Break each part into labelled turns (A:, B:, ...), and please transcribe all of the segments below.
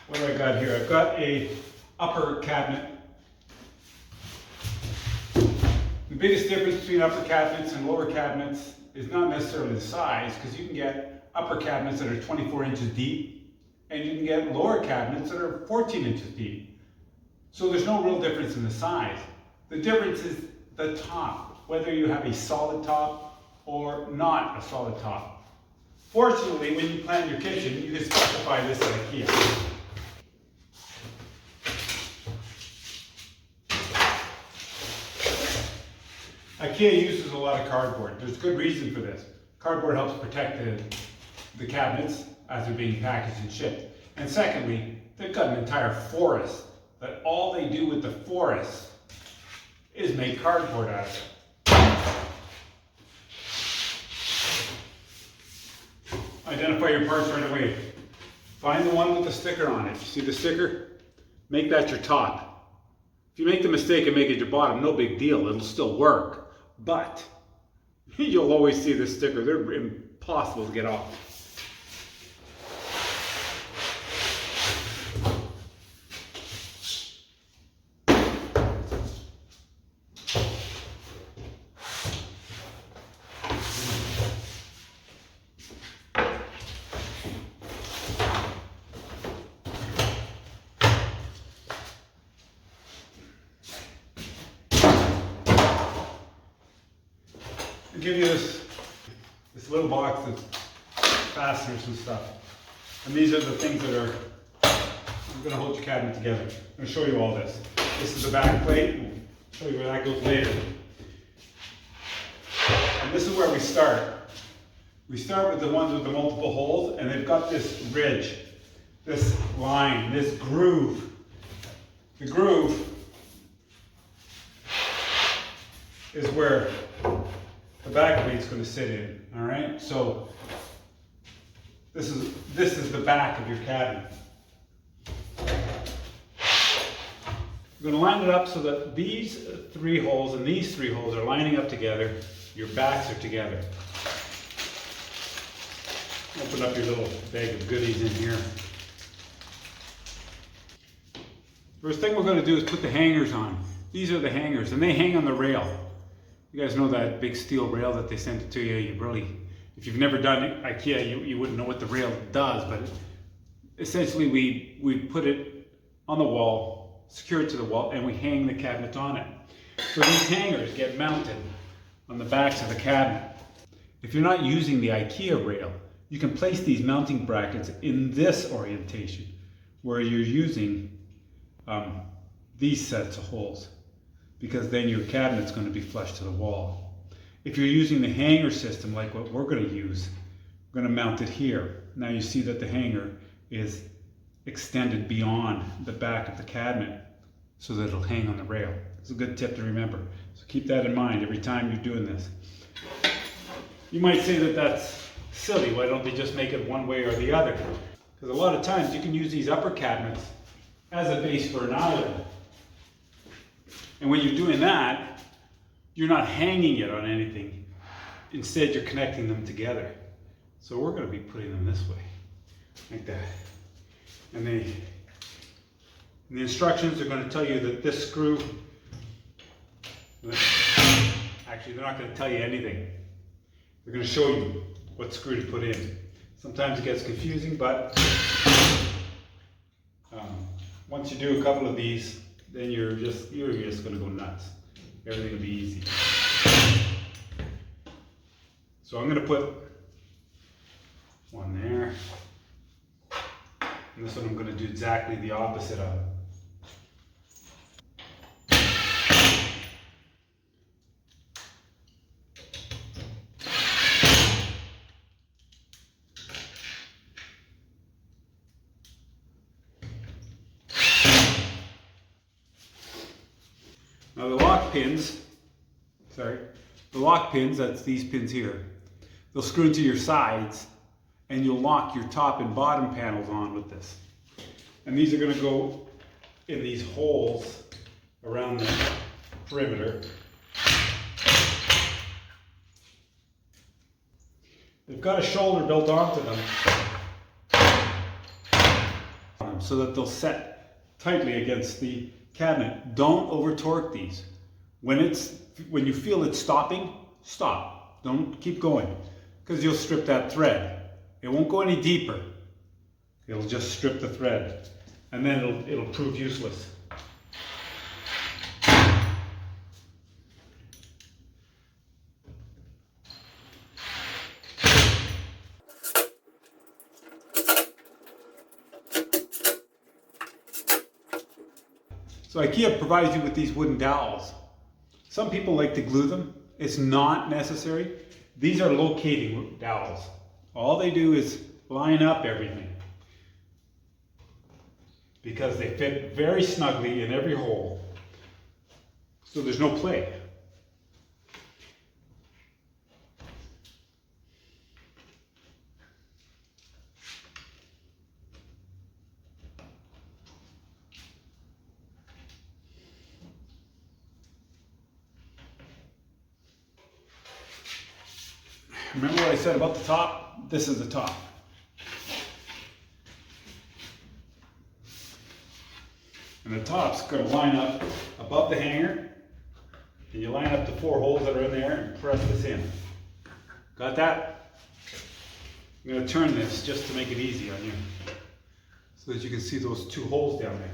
A: What do I got here? I've got a upper cabinet. The biggest difference between upper cabinets and lower cabinets is not necessarily the size, because you can get upper cabinets that are 24 inches deep, and you can get lower cabinets that are 14 inches deep. So there's no real difference in the size. The difference is the top, whether you have a solid top or not a solid top. Fortunately, when you plan your kitchen, you can specify this at Ikea. Ikea uses a lot of cardboard. There's good reason for this. Cardboard helps protect the cabinets as they're being packaged and shipped. And secondly, they've got an entire forest that all they do with the forest is make cardboard out of it. Identify your parts right away. Find the one with the sticker on it. You see the sticker? Make that your top. If you make the mistake and make it your bottom, no big deal. It'll still work. But you'll always see the sticker. They're impossible to get off. I'll give you this little box of fasteners and stuff. And these are the things that are going to hold your cabinet together. I'm going to show you all this. This is the back plate. I'll show you where that goes later. And this is where we start. We start with the ones with the multiple holes, and they've got this ridge, this line, this groove. The groove is where the back plate's going to sit in. All right, so this is the back of your cabinet. We're going to line it up so that these three holes and these three holes are lining up together. Your backs are together. Open up your little bag of goodies in here. First thing we're going to do is put the hangers on. These are the hangers, and they hang on the rail. You guys know that big steel rail that they sent it to you? You really, if you've never done Ikea, you wouldn't know what the rail does, but essentially we put it on the wall, secure it to the wall, and we hang the cabinet on it. So these hangers get mounted on the backs of the cabinet. If you're not using the Ikea rail, you can place these mounting brackets in this orientation, where you're using these sets of holes, because then your cabinet's going to be flush to the wall. If you're using the hanger system like what we're going to use, we're going to mount it here. Now you see that the hanger is extended beyond the back of the cabinet so that it'll hang on the rail. It's a good tip to remember. So keep that in mind every time you're doing this. You might say that that's silly. Why don't they just make it one way or the other? Because a lot of times you can use these upper cabinets as a base for an island. And when you're doing that, you're not hanging it on anything. Instead, you're connecting them together. So we're going to be putting them this way, like that. And the instructions are going to tell you that this screw, actually they're not going to tell you anything. They're going to show you what screw to put in. Sometimes it gets confusing, but once you do a couple of these, then you're just going to go nuts. Everything will be easy. So I'm going to put one there. And this one I'm going to do exactly the opposite of. Now the lock pins, that's these pins here, they'll screw into your sides and you'll lock your top and bottom panels on with this. And these are going to go in these holes around the perimeter. They've got a shoulder built onto them. so that they'll set tightly against the cabinet. Don't over torque these. When you feel it stopping, stop. Don't keep going, because you'll strip that thread. It won't go any deeper. It'll just strip the thread, and then it'll prove useless. So Ikea provides you with these wooden dowels. Some people like to glue them. It's not necessary. These are locating dowels. All they do is line up everything, because they fit very snugly in every hole, so there's no play. Remember what I said about the top? This is the top. And the top's going to line up above the hanger, and you line up the 4 holes that are in there and press this in. Got that? I'm going to turn this just to make it easy on you, so that you can see those 2 holes down there.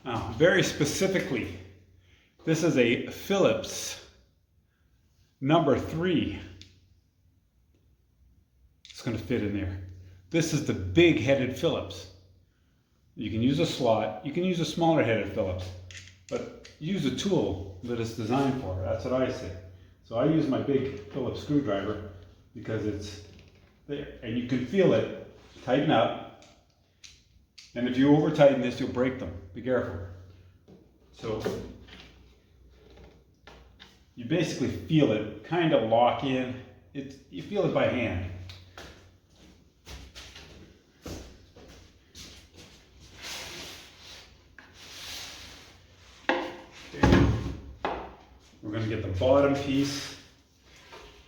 A: Now, very specifically, this is a Phillips number 3. It's going to fit in there. This is the big headed Phillips. You can use a slot, you can use a smaller headed Phillips, but use a tool that it's designed for. That's what I say. So I use my big Phillips screwdriver because it's there, and you can feel it tighten up. And if you over tighten this, you'll break them. Be careful. So you basically feel it kind of lock in. You feel it by hand. We're going to get the bottom piece,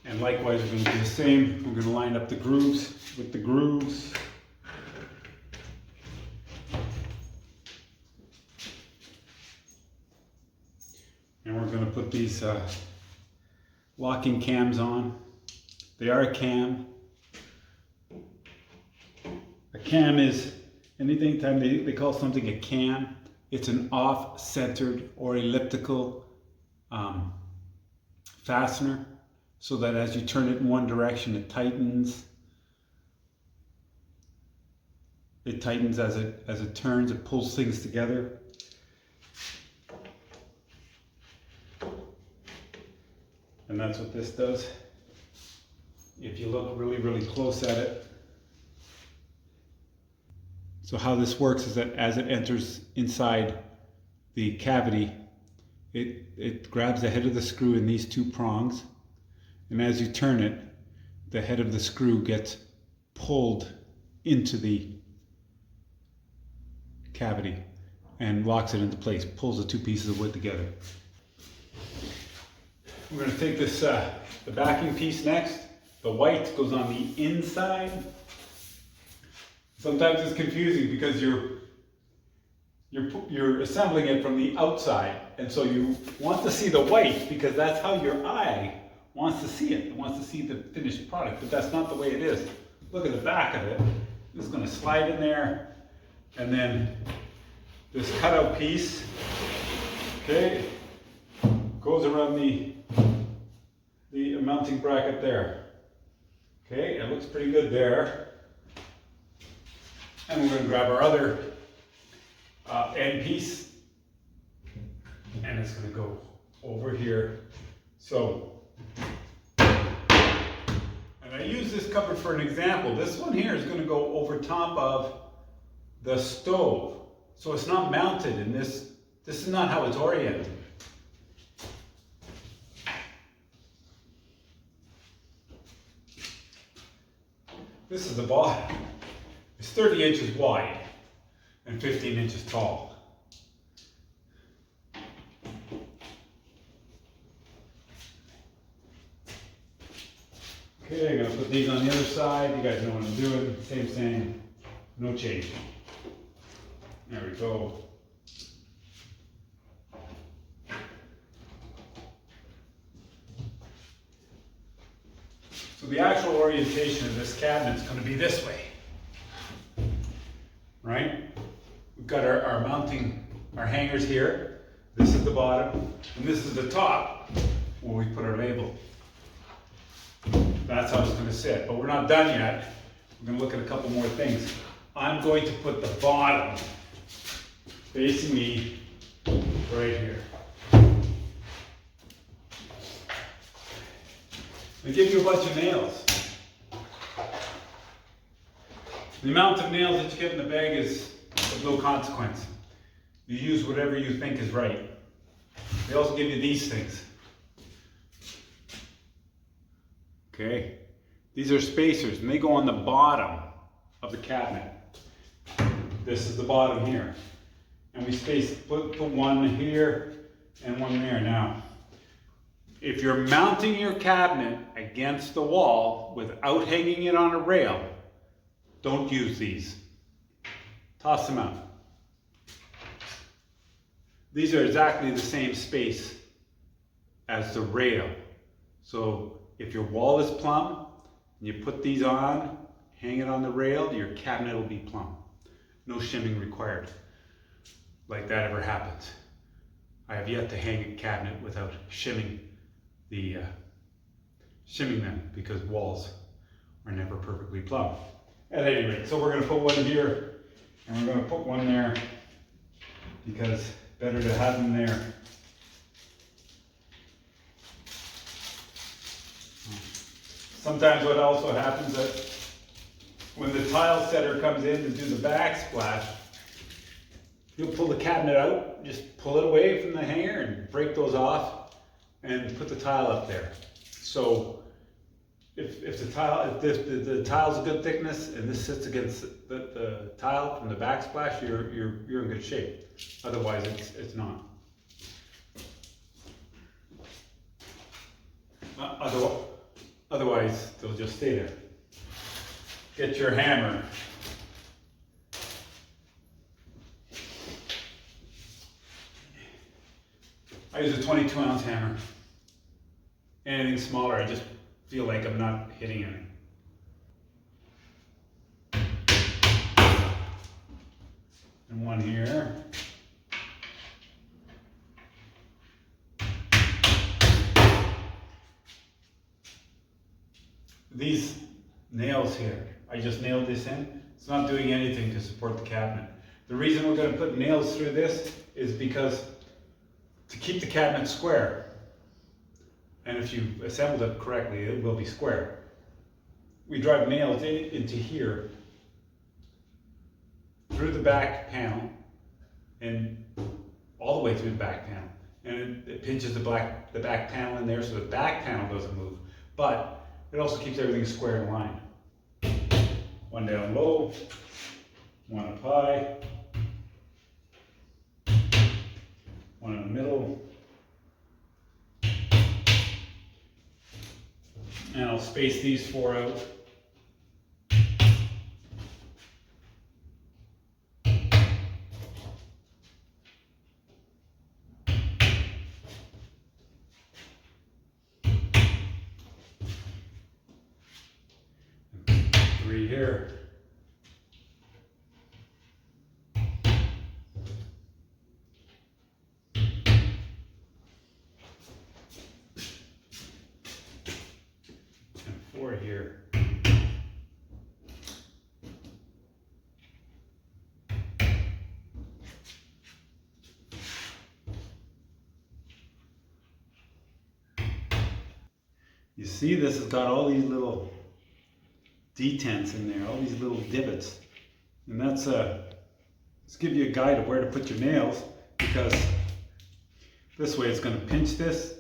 A: and likewise we're going to do the same. We're going to line up the grooves with the grooves. And we're going to put these locking cams on. They are a cam. A cam is anything time they call something a cam, it's an off-centered or elliptical fastener, so that as you turn it in one direction, it tightens. It tightens as it turns. It pulls things together. And that's what this does. If you look really, really close at it. So how this works is that as it enters inside the cavity, it grabs the head of the screw in these 2 prongs, and as you turn it, the head of the screw gets pulled into the cavity and locks it into place, pulls the 2 pieces of wood together. We're going to take this, the backing piece next. The white goes on the inside. Sometimes it's confusing because you're assembling it from the outside, and so you want to see the white because that's how your eye wants to see it. It wants to see the finished product, but that's not the way it is. Look at the back of it. This is going to slide in there, and then this cutout piece, okay, goes around the mounting bracket there. Okay, it looks pretty good there. And we're going to grab our other end piece, and it's going to go over here. So, and I use this cupboard for an example. This one here is going to go over top of the stove. So it's not mounted in this. This is not how it's oriented. This is the bottom. It's 30 inches wide and 15 inches tall. Okay, I'm going to put put these on the other side. You guys know what I'm doing. Same, no change. There we go. So the actual orientation of this cabinet is going to be this way, right? We've got our mounting, our hangers here. This is the bottom, and this is the top where we put our label. That's how it's going to sit, but we're not done yet. We're going to look at a couple more things. I'm going to put the bottom facing me right here. They give you a bunch of nails. The amount of nails that you get in the bag is of no consequence. You use whatever you think is right. They also give you these things. Okay? These are spacers, and they go on the bottom of the cabinet. This is the bottom here. And we put one here and one there. Now, if you're mounting your cabinet against the wall without hanging it on a rail, don't use these. Toss them out. These are exactly the same space as the rail. So if your wall is plumb, and you put these on, hang it on the rail, your cabinet will be plumb. No shimming required. Like that ever happens. I have yet to hang a cabinet without shimming them, because walls are never perfectly plumb. At any rate, so we're going to put one here and we're going to put one there, because better to have them there. Sometimes what also happens that when the tile setter comes in to do the backsplash, you'll pull the cabinet out, just pull it away from the hanger and break those off and put the tile up there. So if the tile's a good thickness and this sits against the tile from the backsplash, you're in good shape. Otherwise it's not. Otherwise they'll just stay there. Get your hammer. I use a 22-ounce hammer. Anything smaller, I just feel like I'm not hitting anything. And one here. These nails here, I just nailed this in. It's not doing anything to support the cabinet. The reason we're going to put nails through this is because to keep the cabinet square, and if you assembled it correctly, it will be square. We drive nails into here, through the back panel, and all the way through the back panel. And it pinches the back panel in there so the back panel doesn't move. But it also keeps everything square in line. One down low, one up high, one in the middle, and I'll space these four out. Three here. Here. You see, this has got all these little detents in there, all these little divots, and that's let's give you a guide of where to put your nails, because this way it's going to pinch this.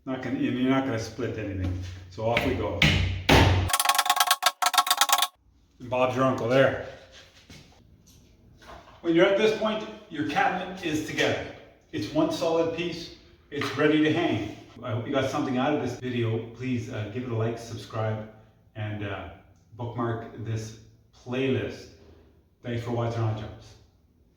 A: You're not going to split anything. So off we go. And Bob's your uncle there. When you're at this point, your cabinet is together. It's one solid piece. It's ready to hang. I hope you got something out of this video. Please give it a like, subscribe, and bookmark this playlist. Thanks for watching Odd Jobs.